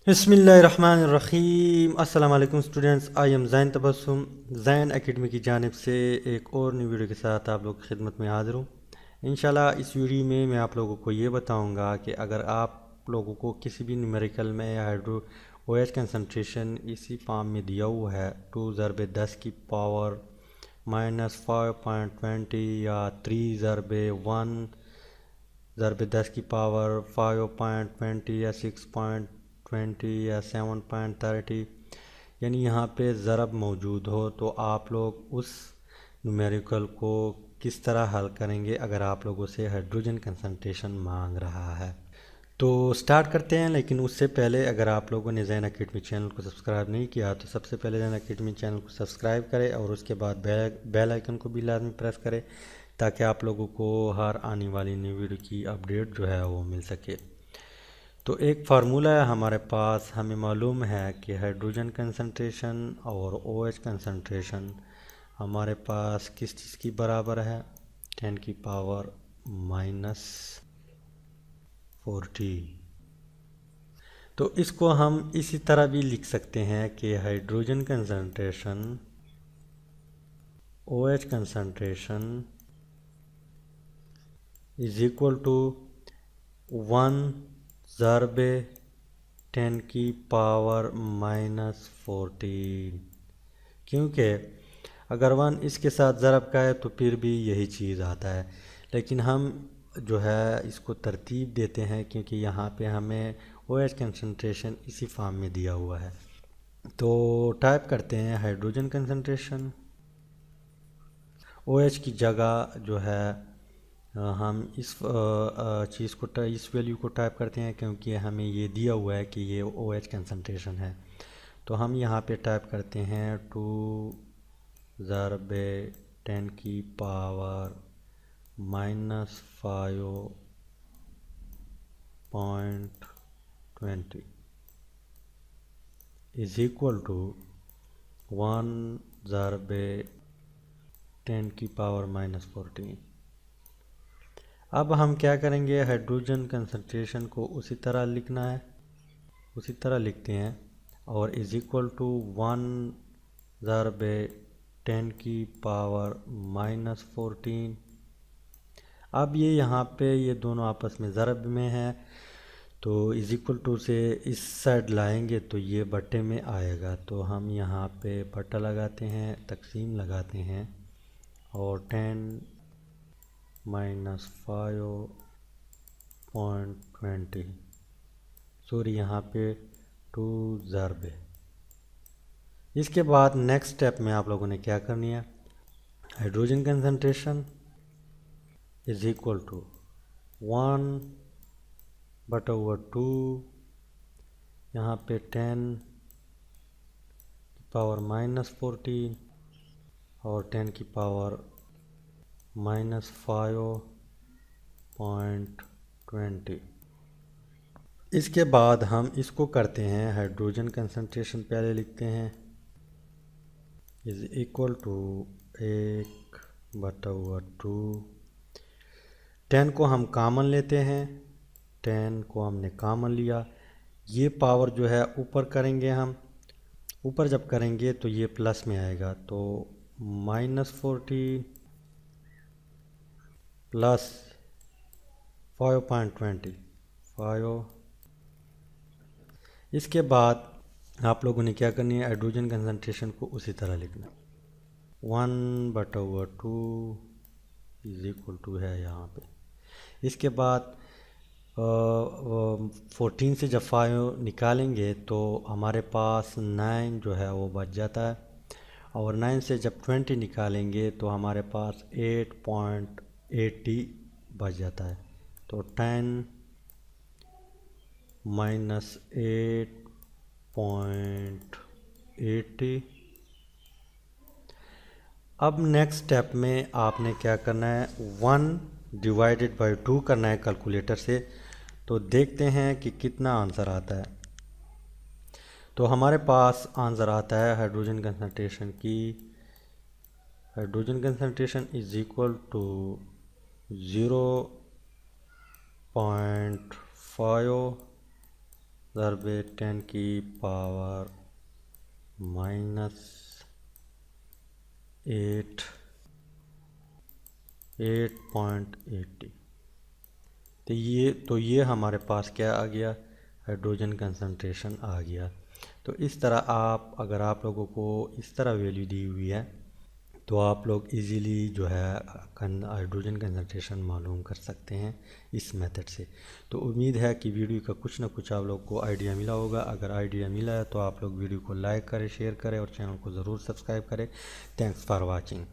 बिस्मिल्लाहिर्रहमानिर्रहीम। अस्सलाम वालेकुम students, I am zain tabasum। zain academy की जानिब से एक और नई वीडियो के साथ आप लोग की खिदमत में हाज़िर हूँ। इंशाल्लाह इस वीडियो में मैं आप लोगों को ये बताऊँगा कि अगर आप लोगों को किसी भी न्यूमेरिकल में हाइड्रो OH कंसनट्रेशन इसी फॉर्म में दिया हुआ है 2 × 10 की पावर -5.20 या 3 × 1 × 10 की पावर 5.20 या 6.20 या 7.30, यानी यहाँ पे ज़रब मौजूद हो तो आप लोग उस न्यूमेरिकल को किस तरह हल करेंगे अगर आप लोगों से हाइड्रोजन कंसंट्रेशन मांग रहा है। तो स्टार्ट करते हैं, लेकिन उससे पहले अगर आप लोगों ने zain एकेडमी चैनल को सब्सक्राइब नहीं किया तो सबसे पहले zain एकेडमी चैनल को सब्सक्राइब करें और उसके बाद बेल आइकन को भी लाजमी प्रेस करें ताकि आप लोगों को हर आने वाली नई वीडियो की अपडेट जो है वो मिल सके। तो एक फार्मूला है हमारे पास, हमें मालूम है कि हाइड्रोजन कंसंट्रेशन और OH कंसंट्रेशन हमारे पास किस चीज़ की बराबर है, 10⁻⁻⁴। तो इसको हम इसी तरह भी लिख सकते हैं कि hydrogen concentration OH concentration is equal to 1 × 10⁻⁻14। क्योंकि अगर 1 इसके साथ ज़रब का है तो फिर भी यही चीज़ आता है, लेकिन हम जो है इसको तरतीब देते हैं क्योंकि यहाँ पे हमें OH कंसंट्रेशन इसी फॉर्म में दिया हुआ है। तो टाइप करते हैं हाइड्रोजन कंसंट्रेशन, OH की जगह जो है हम इस चीज़ को इस वैल्यू को टाइप करते हैं क्योंकि हमें ये दिया हुआ है कि ये OH कंसंट्रेशन है। तो हम यहाँ पे टाइप करते हैं 2 × 10⁻⁻5.20 इज इक्वल टू 1 × 10⁻⁻14। अब हम क्या करेंगे, हाइड्रोजन कंसंट्रेशन को उसी तरह लिखना है, उसी तरह लिखते हैं और इज इक्वल टू 1/10⁻⁻14। अब ये यहाँ पे ये दोनों आपस में ज़रब में है तो इज इक्वल टू से इस साइड लाएंगे तो ये बट्टे में आएगा, तो हम यहाँ पे बट्टा लगाते हैं, तकसीम लगाते हैं और 10⁻5.20 सॉरी यहाँ पे 2 ज़रब है। इसके बाद नेक्स्ट स्टेप में आप लोगों ने क्या करनी है, hydrogen concentration is equal to 1/2, यहाँ पे 10⁻⁻14 और 10⁻⁻5.20। इसके बाद हम इसको करते हैं, हाइड्रोजन कंसंट्रेशन पहले लिखते हैं इज इक्वल टू 1/2। 10 को हम कामन लेते हैं, 10 को हमने कामन लिया, ये पावर जो है ऊपर करेंगे, हम ऊपर जब करेंगे तो ये प्लस में आएगा, तो -14 प्लस 5.20 5। इसके बाद आप लोगों ने क्या करनी है, हाइड्रोजन कंसंट्रेशन को उसी तरह लिखना, 1/2 इज इक्वल टू है यहाँ पे। इसके बाद 14 से जब 5 निकालेंगे तो हमारे पास 9 जो है वो बच जाता है, और 9 से जब 20 निकालेंगे तो हमारे पास 8.80 बच जाता है, तो 10⁻8.80। अब नेक्स्ट स्टेप में आपने क्या करना है, 1/2 करना है कैलकुलेटर से, तो देखते हैं कि कितना आंसर आता है। तो हमारे पास आंसर आता है hydrogen concentration is equal to 0.5 ज़रब 10 की पावर -8.80। तो ये हमारे पास क्या आ गया, हाइड्रोजन कंसंट्रेशन आ गया। तो इस तरह अगर आप लोगों को इस तरह वैल्यू दी हुई है तो आप लोग इजीली जो है हाइड्रोजन कंसंट्रेशन मालूम कर सकते हैं इस मेथड से। तो उम्मीद है कि वीडियो का कुछ ना कुछ आप लोग को आइडिया मिला होगा। अगर आइडिया मिला है तो आप लोग वीडियो को लाइक करें, शेयर करें और चैनल को ज़रूर सब्सक्राइब करें। Thanks for watching.